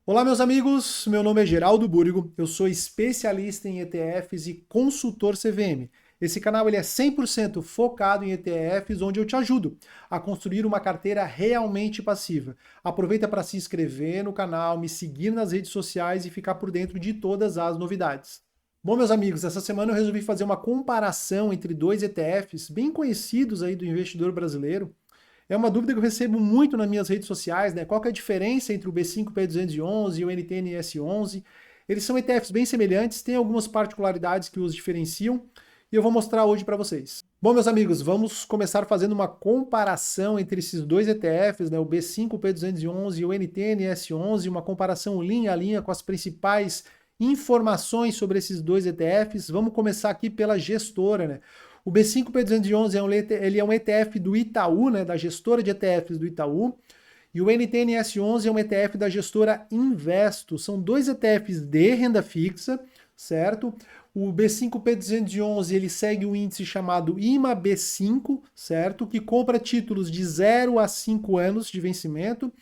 Olá, meus amigos. Meu nome é Geraldo Burgo. Eu sou especialista em ETFs e consultor CVM. Esse canal ele é 100% focado em ETFs, onde eu te ajudo a construir uma carteira realmente passiva. Aproveita para se inscrever no canal, me seguir nas redes sociais e ficar por dentro de todas as novidades. Bom, meus amigos, essa semana eu resolvi fazer uma comparação entre dois ETFs bem conhecidos aí do investidor brasileiro. É uma dúvida que eu recebo muito nas minhas redes sociais, né? Qual que é a diferença entre o B5P211 e o NTNS11? Eles são ETFs bem semelhantes, têm algumas particularidades que os diferenciam e eu vou mostrar hoje para vocês. Bom, meus amigos, vamos começar fazendo uma comparação entre esses dois ETFs, né? O B5P211 e o NTNS11, uma comparação linha a linha com as principais informações sobre esses dois ETFs. Vamos começar aqui pela gestora, né? O B5P211 ele é um ETF do Itaú, né, da gestora de ETFs do Itaú, e o NTNS11 é um ETF da gestora Investo. São dois ETFs de renda fixa, certo? O B5P211 ele segue um índice chamado IMAB5, certo? Que compra títulos de 0 a 5 anos de vencimento.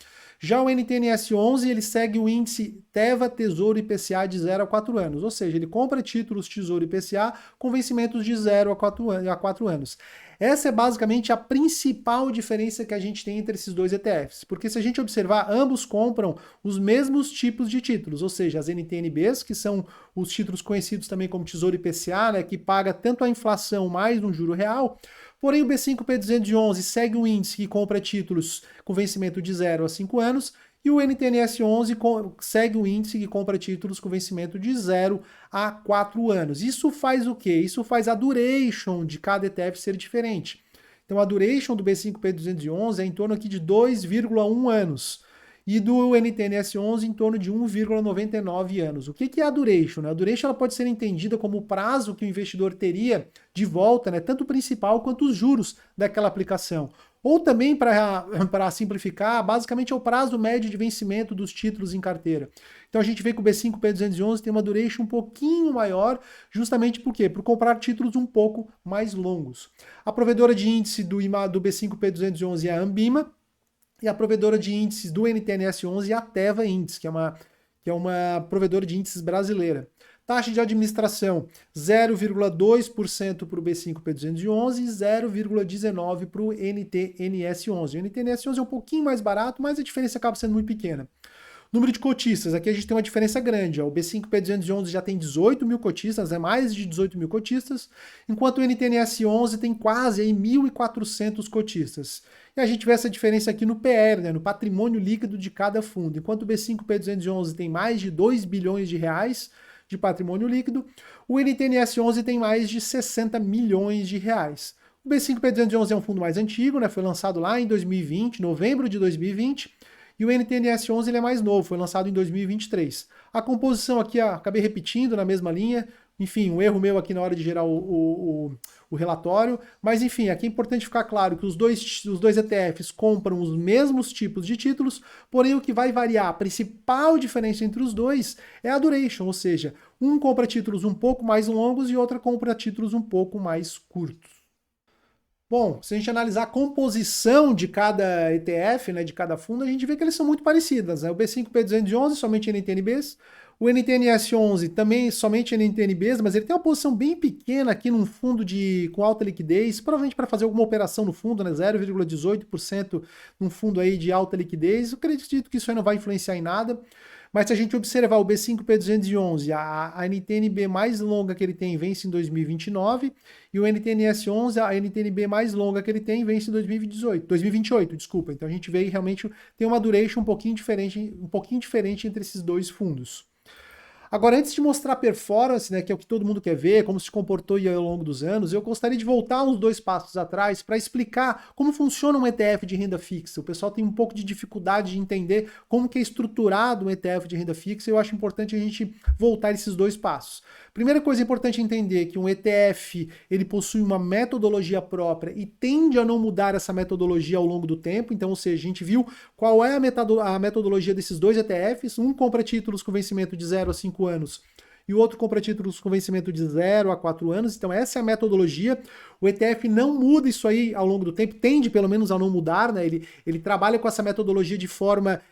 Já o NTNS11 ele segue o índice Teva Tesouro IPCA de 0 a 4 anos, ou seja, ele compra títulos Tesouro IPCA com vencimentos de 0 a 4 anos. Essa é basicamente a principal diferença que a gente tem entre esses dois ETFs, porque se a gente observar, ambos compram os mesmos tipos de títulos, ou seja, as NTNBs, que são os títulos conhecidos também como Tesouro IPCA, né, que paga tanto a inflação mais um juro real. Porém, o B5P211 segue um índice que compra títulos com vencimento de 0 a 5 anos, e o NTNS11 segue um índice que compra títulos com vencimento de 0 a 4 anos. Isso faz o quê? Isso faz a duration de cada ETF ser diferente. Então, a duration do B5P211 é em torno aqui de 2,1 anos e do NTNS11 em torno de 1,99 anos. O que é a duration? A duration ela pode ser entendida como o prazo que o investidor teria de volta, né, tanto o principal quanto os juros daquela aplicação. Ou também, para simplificar, basicamente é o prazo médio de vencimento dos títulos em carteira. Então a gente vê que o B5P211 tem uma duration um pouquinho maior, justamente por quê? Por comprar títulos um pouco mais longos. A provedora de índice do B5P211 é a Ambima, e a provedora de índices do NTNS11 é a Teva Índice, que é uma provedora de índices brasileira. Taxa de administração 0,2% para o B5P211 e 0,19% para o NTNS11. O NTNS11 é um pouquinho mais barato, mas a diferença acaba sendo muito pequena. Número de cotistas, aqui a gente tem uma diferença grande. Ó. O B5P211 já tem 18 mil cotistas, mais de 18 mil cotistas, enquanto o NTNS11 tem quase aí 1.400 cotistas. E a gente vê essa diferença aqui no PR, né, no patrimônio líquido de cada fundo. Enquanto o B5P211 tem mais de 2 bilhões de reais de patrimônio líquido, o NTNS11 tem mais de 60 milhões de reais. O B5P211 é um fundo mais antigo, né, foi lançado lá em 2020, novembro de 2020, e o NTNS11 ele é mais novo, foi lançado em 2023. A composição aqui, acabei repetindo na mesma linha, enfim, um erro meu aqui na hora de gerar o relatório, mas enfim, aqui é importante ficar claro que os dois ETFs compram os mesmos tipos de títulos, porém o que vai variar, a principal diferença entre os dois é a duration, ou seja, um compra títulos um pouco mais longos e outro compra títulos um pouco mais curtos. Bom, se a gente analisar a composição de cada ETF, né, de cada fundo, a gente vê que eles são muito parecidas. Né? O B5P211 somente NTNBs, o NTNS11 também somente NTNBs, mas ele tem uma posição bem pequena aqui num fundo com alta liquidez, provavelmente para fazer alguma operação no fundo, né, 0,18% num fundo aí de alta liquidez. Eu acredito que isso aí não vai influenciar em nada. Mas se a gente observar o B5P211, a NTNB mais longa que ele tem vence em 2029 e o NTNS11, a NTNB mais longa que ele tem vence em 2028, desculpa. Então a gente vê realmente tem uma duration um pouquinho diferente entre esses dois fundos. Agora, antes de mostrar a performance, né, que é o que todo mundo quer ver, como se comportou ao longo dos anos, eu gostaria de voltar uns 2 passos atrás para explicar como funciona um ETF de renda fixa. O pessoal tem um pouco de dificuldade de entender como que é estruturado um ETF de renda fixa, e eu acho importante a gente voltar esses 2 passos. Primeira coisa importante entender é que um ETF ele possui uma metodologia própria e tende a não mudar essa metodologia ao longo do tempo. Então, ou seja, a gente viu qual é a metodologia desses dois ETFs. Um compra títulos com vencimento de 0 a 5 anos e o outro compra títulos com vencimento de 0 a 4 anos. Então essa é a metodologia. O ETF não muda isso aí ao longo do tempo, tende pelo menos a não mudar, né? Ele trabalha com essa metodologia de forma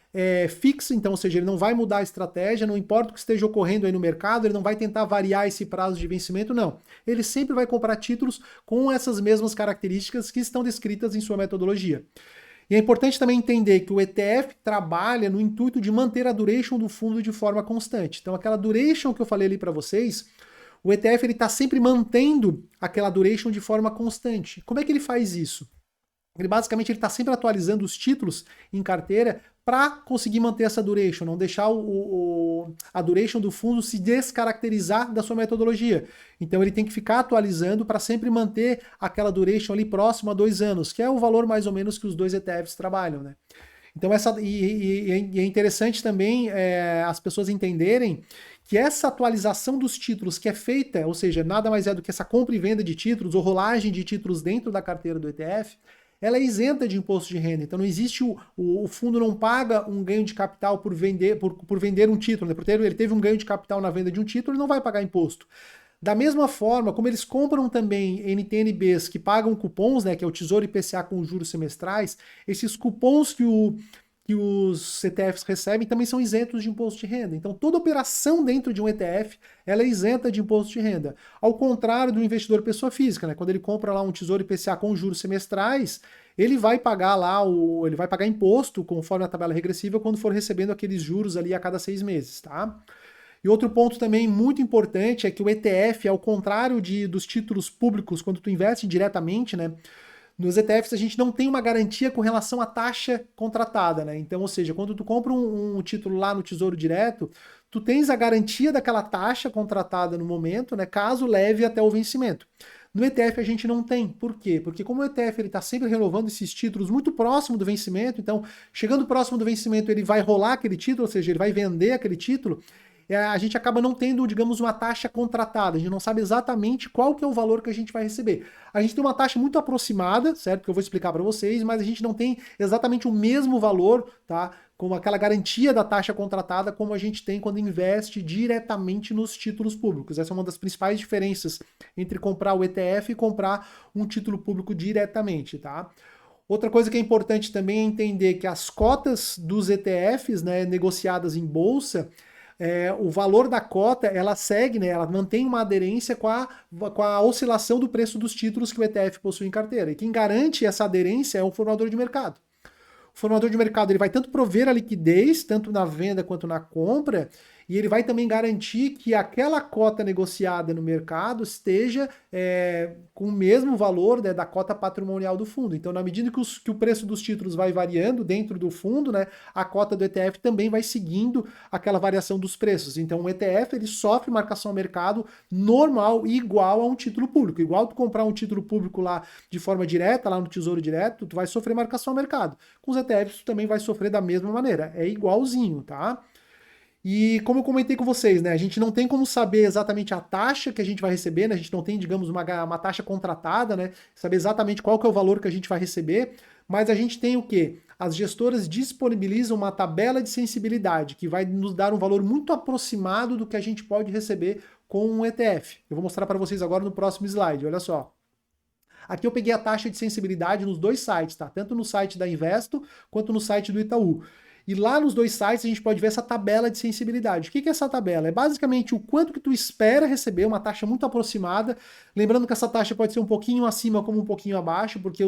fixa, então, ou seja, ele não vai mudar a estratégia, não importa o que esteja ocorrendo aí no mercado, ele não vai tentar variar esse prazo de vencimento, não. Ele sempre vai comprar títulos com essas mesmas características que estão descritas em sua metodologia. E é importante também entender que o ETF trabalha no intuito de manter a duration do fundo de forma constante. Então, aquela duration que eu falei ali para vocês, o ETF está sempre mantendo aquela duration de forma constante. Como é que ele faz isso? Ele basicamente está sempre atualizando os títulos em carteira para conseguir manter essa duration, não deixar a duration do fundo se descaracterizar da sua metodologia. Então ele tem que ficar atualizando para sempre manter aquela duration ali próxima a 2 anos, que é o valor mais ou menos que os dois ETFs trabalham, né? Então é interessante também as pessoas entenderem que essa atualização dos títulos que é feita, ou seja, nada mais é do que essa compra e venda de títulos ou rolagem de títulos dentro da carteira do ETF, ela é isenta de imposto de renda. Então não existe o fundo não paga um ganho de capital por vender um título, né? Ele teve um ganho de capital na venda de um título, ele não vai pagar imposto. Da mesma forma, como eles compram também NTNBs que pagam cupons, né, que é o Tesouro IPCA com juros semestrais, esses cupons que os CTFs recebem também são isentos de imposto de renda. Então, toda operação dentro de um ETF, ela é isenta de imposto de renda. Ao contrário do investidor pessoa física, né? Quando ele compra lá um Tesouro IPCA com juros semestrais, ele vai pagar ele vai pagar imposto conforme a tabela regressiva quando for recebendo aqueles juros ali a cada 6 meses, tá? E outro ponto também muito importante é que o ETF, ao contrário dos títulos públicos, quando tu investe diretamente, né? Nos ETFs a gente não tem uma garantia com relação à taxa contratada, né? Então, ou seja, quando tu compra um título lá no Tesouro Direto, tu tens a garantia daquela taxa contratada no momento, né? Caso leve até o vencimento. No ETF a gente não tem. Por quê? Porque como o ETF está sempre renovando esses títulos muito próximo do vencimento, então chegando próximo do vencimento ele vai rolar aquele título, ou seja, ele vai vender aquele título, a gente acaba não tendo, digamos, uma taxa contratada. A gente não sabe exatamente qual que é o valor que a gente vai receber. A gente tem uma taxa muito aproximada, certo? Que eu vou explicar para vocês, mas a gente não tem exatamente o mesmo valor, tá? Com aquela garantia da taxa contratada como a gente tem quando investe diretamente nos títulos públicos. Essa é uma das principais diferenças entre comprar o ETF e comprar um título público diretamente, tá? Outra coisa que é importante também é entender que as cotas dos ETFs, né, negociadas em bolsa, o valor da cota, ela segue, né, ela mantém uma aderência com a oscilação do preço dos títulos que o ETF possui em carteira. E quem garante essa aderência é o formador de mercado. O formador de mercado ele vai tanto prover a liquidez, tanto na venda quanto na compra, e ele vai também garantir que aquela cota negociada no mercado esteja com o mesmo valor, né, da cota patrimonial do fundo. Então, na medida que o preço dos títulos vai variando dentro do fundo, né, a cota do ETF também vai seguindo aquela variação dos preços. Então, o ETF ele sofre marcação ao mercado normal e igual a um título público. Igual tu comprar um título público lá de forma direta, lá no Tesouro Direto, tu vai sofrer marcação ao mercado. Com os ETFs, tu também vai sofrer da mesma maneira. É igualzinho, tá? E como eu comentei com vocês, né, a gente não tem como saber exatamente a taxa que a gente vai receber, né, a gente não tem, digamos, uma taxa contratada, né, saber exatamente qual que é o valor que a gente vai receber, mas a gente tem o quê? As gestoras disponibilizam uma tabela de sensibilidade que vai nos dar um valor muito aproximado do que a gente pode receber com um ETF. Eu vou mostrar para vocês agora no próximo slide, olha só. Aqui eu peguei a taxa de sensibilidade nos dois sites, tá? Tanto no site da Investo quanto no site do Itaú. E lá nos dois sites a gente pode ver essa tabela de sensibilidade. O que é essa tabela? É basicamente o quanto que tu espera receber, uma taxa muito aproximada. Lembrando que essa taxa pode ser um pouquinho acima como um pouquinho abaixo, porque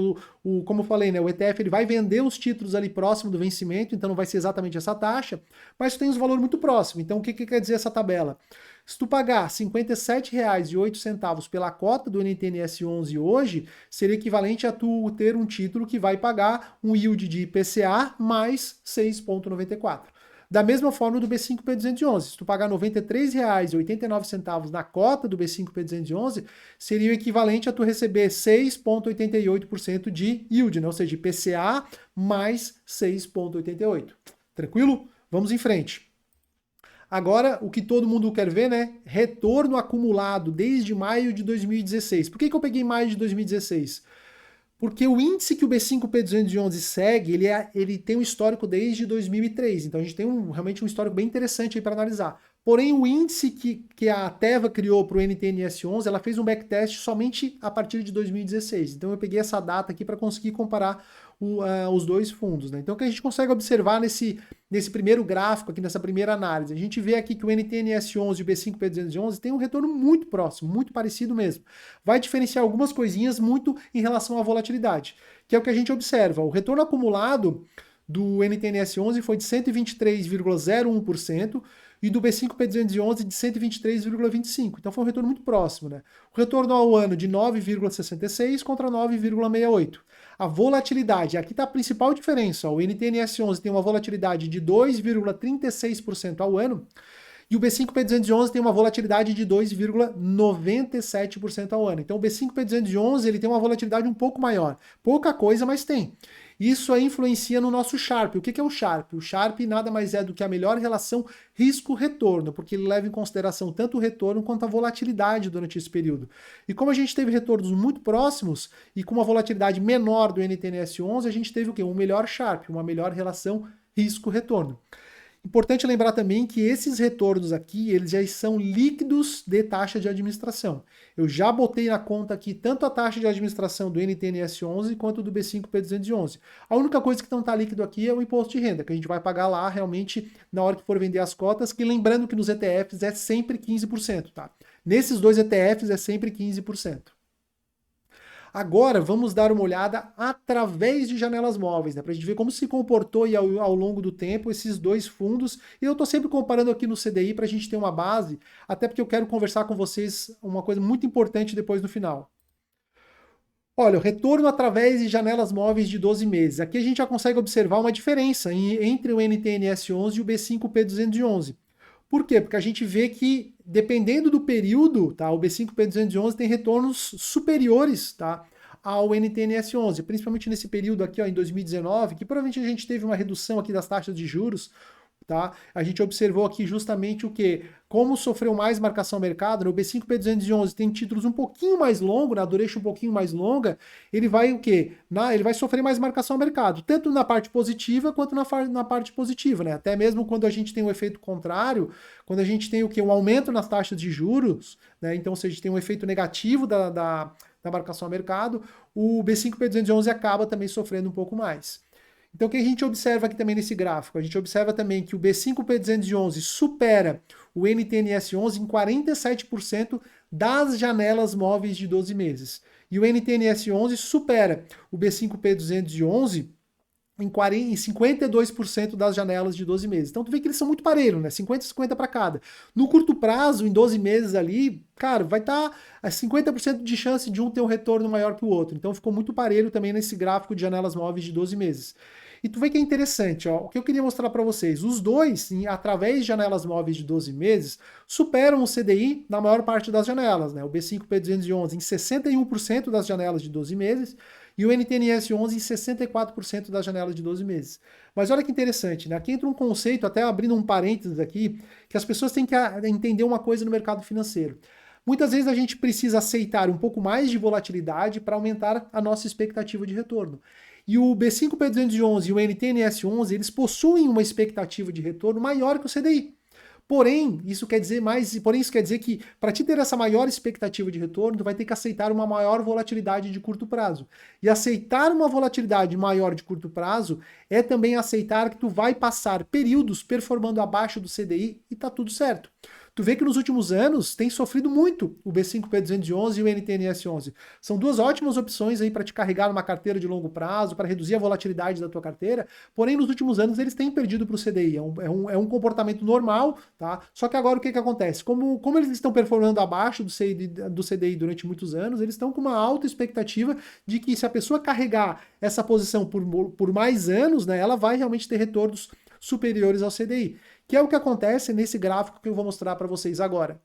como eu falei, né, o ETF ele vai vender os títulos ali próximo do vencimento, então não vai ser exatamente essa taxa, mas tu tem os valores muito próximos. Então o que quer dizer essa tabela? Se tu pagar R$ 57,08 pela cota do NTNS 11 hoje, seria equivalente a tu ter um título que vai pagar um yield de IPCA mais 6,94. Da mesma forma do B5P211, se tu pagar R$ 93,89 na cota do B5P211, seria o equivalente a tu receber 6,88% de yield, né? Ou seja, IPCA mais 6,88. Tranquilo? Vamos em frente. Agora, o que todo mundo quer ver, né? Retorno acumulado desde maio de 2016. Por que eu peguei maio de 2016? Porque o índice que o B5P211 segue, ele tem um histórico desde 2003. Então a gente tem realmente um histórico bem interessante aí para analisar. Porém, o índice que a Teva criou para o NTNS11, ela fez um backtest somente a partir de 2016. Então eu peguei essa data aqui para conseguir comparar os dois fundos. Né? Então o que a gente consegue observar nesse primeiro gráfico, aqui nessa primeira análise, a gente vê aqui que o NTNS11 e o B5P211 tem um retorno muito próximo, muito parecido mesmo. Vai diferenciar algumas coisinhas muito em relação à volatilidade, que é o que a gente observa. O retorno acumulado do NTNS11 foi de 123,01%, e do B5P211 de 123,25%. Então foi um retorno muito próximo, né? O retorno ao ano de 9,66 contra 9,68. A volatilidade, aqui está a principal diferença. O NTNS11 tem uma volatilidade de 2,36% ao ano e o B5P211 tem uma volatilidade de 2,97% ao ano. Então o B5P211 ele tem uma volatilidade um pouco maior. Pouca coisa, mas tem. Isso aí influencia no nosso Sharpe. O que é o Sharpe? O Sharpe nada mais é do que a melhor relação risco-retorno, porque ele leva em consideração tanto o retorno quanto a volatilidade durante esse período. E como a gente teve retornos muito próximos e com uma volatilidade menor do NTNS11, a gente teve o quê? Um melhor Sharpe, uma melhor relação risco-retorno. Importante lembrar também que esses retornos aqui, eles já são líquidos de taxa de administração. Eu já botei na conta aqui tanto a taxa de administração do NTNS11 quanto do B5P211. A única coisa que não está líquido aqui é o imposto de renda, que a gente vai pagar lá realmente na hora que for vender as cotas, que lembrando que nos ETFs é sempre 15%, tá? Nesses dois ETFs é sempre 15%. Agora, vamos dar uma olhada através de janelas móveis, né, para a gente ver como se comportou aí ao longo do tempo esses dois fundos. E eu estou sempre comparando aqui no CDI para a gente ter uma base, até porque eu quero conversar com vocês uma coisa muito importante depois no final. Olha, o retorno através de janelas móveis de 12 meses. Aqui a gente já consegue observar uma diferença entre o NTNS11 e o B5P211. Por quê? Porque a gente vê que, dependendo do período, tá, o B5P211 tem retornos superiores, tá, ao NTNS11, principalmente nesse período aqui, ó, em 2019, que provavelmente a gente teve uma redução aqui das taxas de juros, tá? A gente observou aqui justamente o que? Como sofreu mais marcação ao mercado, né? O B5P211 tem títulos um pouquinho mais longos, na duration um pouquinho mais longa, ele vai o quê? Ele vai sofrer mais marcação ao mercado, tanto na parte positiva quanto na parte positiva, né? Até mesmo quando a gente tem um efeito contrário, quando a gente tem o quê? Um aumento nas taxas de juros, né? Então, se a gente tem um efeito negativo da marcação ao mercado, o B5P211 acaba também sofrendo um pouco mais. Então, o que a gente observa aqui também nesse gráfico? A gente observa também que o B5P211 supera o NTNS11 em 47% das janelas móveis de 12 meses. E o NTNS11 supera o B5P211 em 52% das janelas de 12 meses. Então tu vê que eles são muito parelhos, né? 50 e 50 para cada. No curto prazo, em 12 meses ali, cara, vai estar a 50% de chance de um ter um retorno maior que o outro. Então ficou muito parelho também nesse gráfico de janelas móveis de 12 meses. E tu vê que é interessante, ó, o que eu queria mostrar para vocês, os dois, através de janelas móveis de 12 meses, superam o CDI na maior parte das janelas, né? O B5P211 em 61% das janelas de 12 meses e o NTNS11 em 64% das janelas de 12 meses. Mas olha que interessante, né? Aqui entra um conceito, até abrindo um parênteses aqui, que as pessoas têm que entender uma coisa no mercado financeiro. Muitas vezes a gente precisa aceitar um pouco mais de volatilidade para aumentar a nossa expectativa de retorno. E o B5P211 e o NTNS11, eles possuem uma expectativa de retorno maior que o CDI. Porém, isso quer dizer que para te ter essa maior expectativa de retorno, tu vai ter que aceitar uma maior volatilidade de curto prazo. E aceitar uma volatilidade maior de curto prazo é também aceitar que tu vai passar períodos performando abaixo do CDI e tá tudo certo. Tu vê que nos últimos anos tem sofrido muito o B5P211 e o NTNS11. São duas ótimas opções aí para te carregar numa carteira de longo prazo, para reduzir a volatilidade da tua carteira, porém nos últimos anos eles têm perdido para o CDI. É um comportamento normal, tá? Só que agora o que acontece? Como eles estão performando abaixo do CDI durante muitos anos, eles estão com uma alta expectativa de que se a pessoa carregar essa posição por mais anos, né, ela vai realmente ter retornos superiores ao CDI, que é o que acontece nesse gráfico que eu vou mostrar para vocês agora.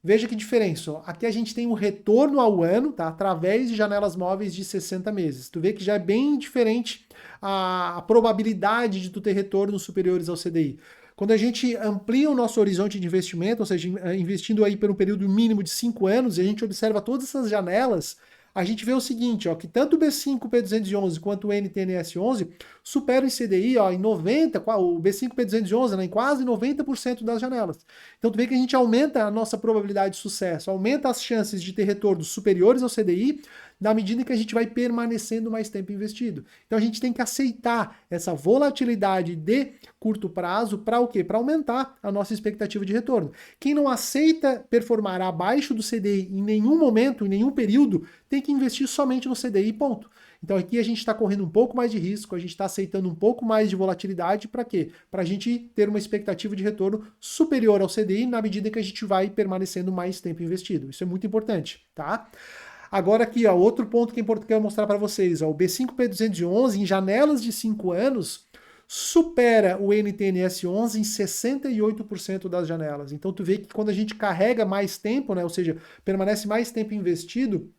Veja que diferença, ó. Aqui a gente tem o retorno ao ano, tá? Através de janelas móveis de 60 meses. Tu vê que já é bem diferente a probabilidade de tu ter retornos superiores ao CDI. Quando a gente amplia o nosso horizonte de investimento, ou seja, investindo aí por um período mínimo de 5 anos, e a gente observa todas essas janelas, a gente vê o seguinte, ó, que tanto o B5P211 quanto o NTNS11 superam em CDI, ó, em 90, o B5P211, né, em quase 90% das janelas. Então tu vê que a gente aumenta a nossa probabilidade de sucesso, aumenta as chances de ter retornos superiores ao CDI, na medida que a gente vai permanecendo mais tempo investido. Então a gente tem que aceitar essa volatilidade de curto prazo para o quê? Para aumentar a nossa expectativa de retorno. Quem não aceita performar abaixo do CDI em nenhum momento, em nenhum período, tem que investir somente no CDI, ponto. Então aqui a gente está correndo um pouco mais de risco, a gente está aceitando um pouco mais de volatilidade, para quê? Para a gente ter uma expectativa de retorno superior ao CDI na medida que a gente vai permanecendo mais tempo investido. Isso é muito importante, tá? Agora aqui, ó, outro ponto que é importante que eu quero mostrar para vocês, ó, o B5P211 em janelas de 5 anos supera o NTNS11 em 68% das janelas. Então tu vê que quando a gente carrega mais tempo, né, ou seja, permanece mais tempo investido,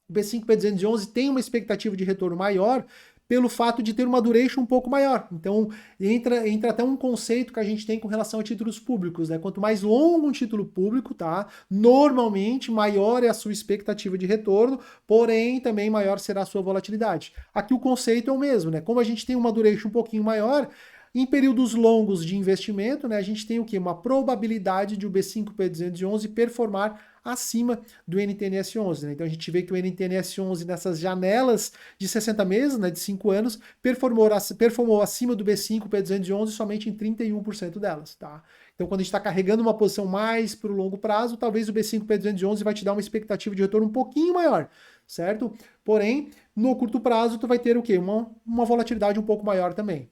o B5P211 tem uma expectativa de retorno maior pelo fato de ter uma duration um pouco maior. Então, entra até um conceito que a gente tem com relação a títulos públicos, né? Quanto mais longo um título público, tá? Normalmente, maior é a sua expectativa de retorno, porém, também maior será a sua volatilidade. Aqui o conceito é o mesmo, né? Como a gente tem uma duration um pouquinho maior, em períodos longos de investimento, né, a gente tem o quê? Uma probabilidade de o B5P211 performar acima do NTNS11. Né? Então a gente vê que o NTNS11 nessas janelas de 60 meses, né, de 5 anos, performou acima do B5P211 somente em 31% delas. Tá? Então quando a gente está carregando uma posição mais para o longo prazo, talvez o B5P211 vai te dar uma expectativa de retorno um pouquinho maior, certo? Porém, no curto prazo, tu vai ter o quê? Uma volatilidade um pouco maior também.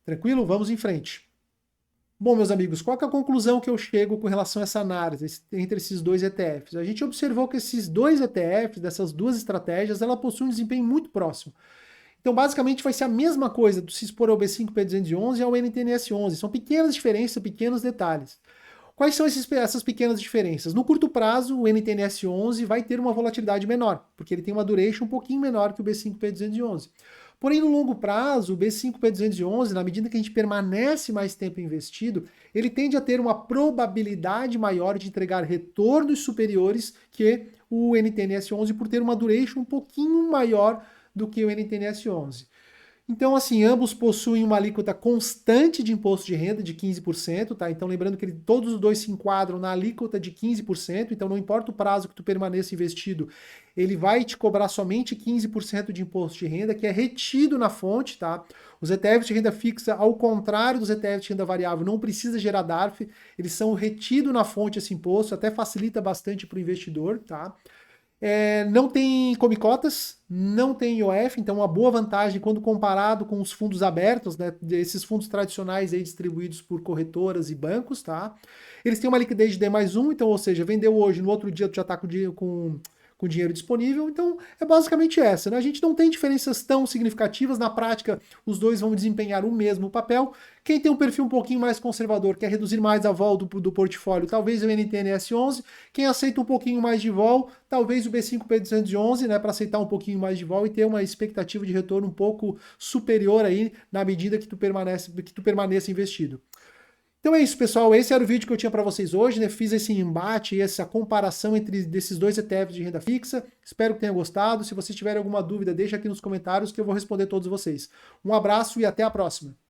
Tranquilo? Vamos em frente. Bom, meus amigos, qual que é a conclusão que eu chego com relação a essa análise entre esses dois ETFs? A gente observou que esses dois ETFs, dessas duas estratégias, ela possuem um desempenho muito próximo. Então, basicamente, vai ser a mesma coisa do se expor ao B5P211 e ao NTNS11. São pequenas diferenças, pequenos detalhes. Quais são essas pequenas diferenças? No curto prazo, o NTNS11 vai ter uma volatilidade menor, porque ele tem uma duration um pouquinho menor que o B5P211. Porém, no longo prazo, o B5P211, na medida que a gente permanece mais tempo investido, ele tende a ter uma probabilidade maior de entregar retornos superiores que o NTNS11 por ter uma duration um pouquinho maior do que o NTNS11. Então, assim, ambos possuem uma alíquota constante de imposto de renda de 15%, tá? Então, lembrando que todos os dois se enquadram na alíquota de 15%, então não importa o prazo que tu permaneça investido, ele vai te cobrar somente 15% de imposto de renda, que é retido na fonte, tá? Os ETFs de renda fixa, ao contrário dos ETFs de renda variável, não precisa gerar DARF, eles são retidos na fonte esse imposto, até facilita bastante para o investidor, tá? Não tem come-cotas, não tem IOF, então uma boa vantagem quando comparado com os fundos abertos, né, esses fundos tradicionais aí distribuídos por corretoras e bancos, tá? Eles têm uma liquidez de D+1, então, ou seja, vendeu hoje, no outro dia tu já está com dinheiro disponível, então é basicamente essa, né? A gente não tem diferenças tão significativas, na prática os dois vão desempenhar o mesmo papel. Quem tem um perfil um pouquinho mais conservador, quer reduzir mais a vol do portfólio, talvez o NTNS11. Quem aceita um pouquinho mais de vol, talvez o B5P211, né, para aceitar um pouquinho mais de vol e ter uma expectativa de retorno um pouco superior aí na medida que tu permaneça investido. Então é isso, pessoal. Esse era o vídeo que eu tinha para vocês hoje, né? Fiz esse embate, essa comparação entre desses dois ETFs de renda fixa. Espero que tenham gostado. Se vocês tiverem alguma dúvida, deixa aqui nos comentários que eu vou responder todos vocês. Um abraço e até a próxima.